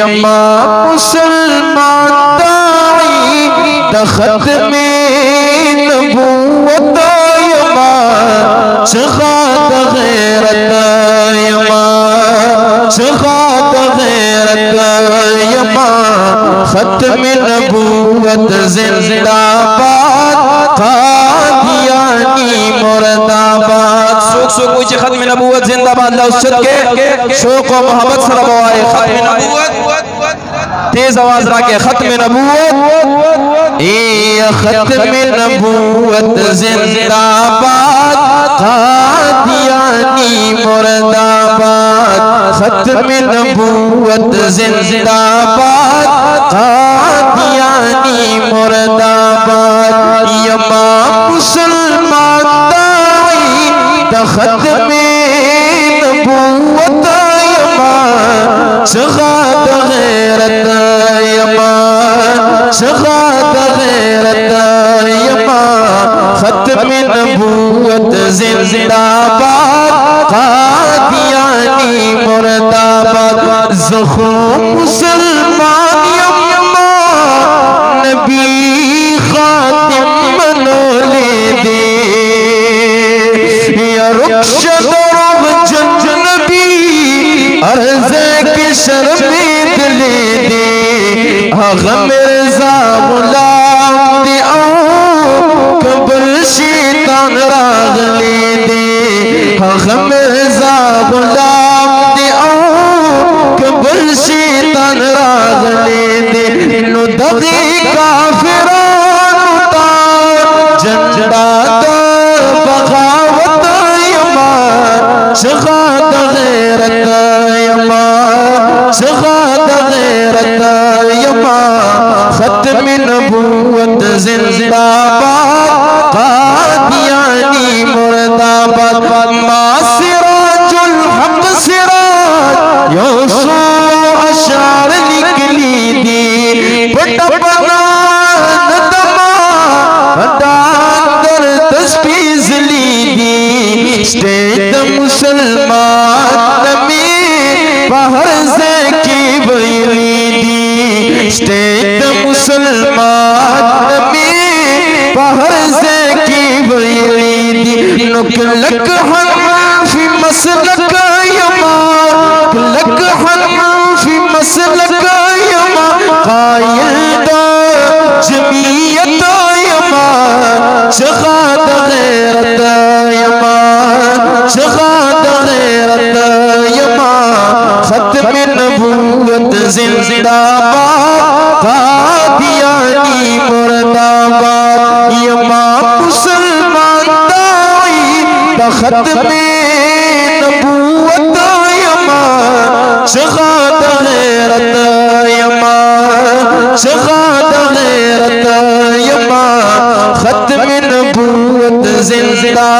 یما مسلمان داعی دا ختم نبوت یما چغا دا غیرت یما چغا دا غیرت یما ختم نبوت زندہ باد قادیانی مرد آباد سوک سوک کوئی ختم نبوت زندہ باد اللہ اس چد کے شوق و محبت سر بوائے ختم نبوت تیز آواز راکے ختم نبوت ختم نبوت زندہ باد قادیانی مرد آباد ختم نبوت زندہ باد قادیانی مرد آباد یما مسلمان داعی دا ختم نبوت یما چغا دا غیرت یما چغا دا غیرت یما ختم نبوت زندہ باد قادیانی مرد آباد زخم مسلمان یما نبی خاتم منولے دے یا رخشد رب جن نبی عرضے کے شرمید لے دے آغا مرزا غلام دے آؤ قبر شیطان راغ لے دے آغا مرزا غلام دے آؤ قبر شیطان راغ لے دے نو دغی کافران اتار جنڈا دا بغاوت یما چغا دا غیرت یما چغا دا غیرت یما ختم نبوت زندہ باد قادیانی مرد آباد ما سراج الحق سراج یوسو اشعار نکلی دی بڑا بنا ندما بڑا اندر تسبیز لی دی سٹیت مسلمان نمی باہر سے کی بیلی دی سٹیت مسلمان نمی باہر سے کی بیلی دی نکلک حنفی مسلک یما لک حنفی مسلک یما قائل دا جمعیت یما چغا دا غیرت یما چغا دا غیرت یما ختم نبوت زندہ باد قادیانی مرد آباد یما مسلمان داعی دا ختم نبوت یما چغا دا غیرت یما چغا دا غیرت یما ختم نبوت زندہ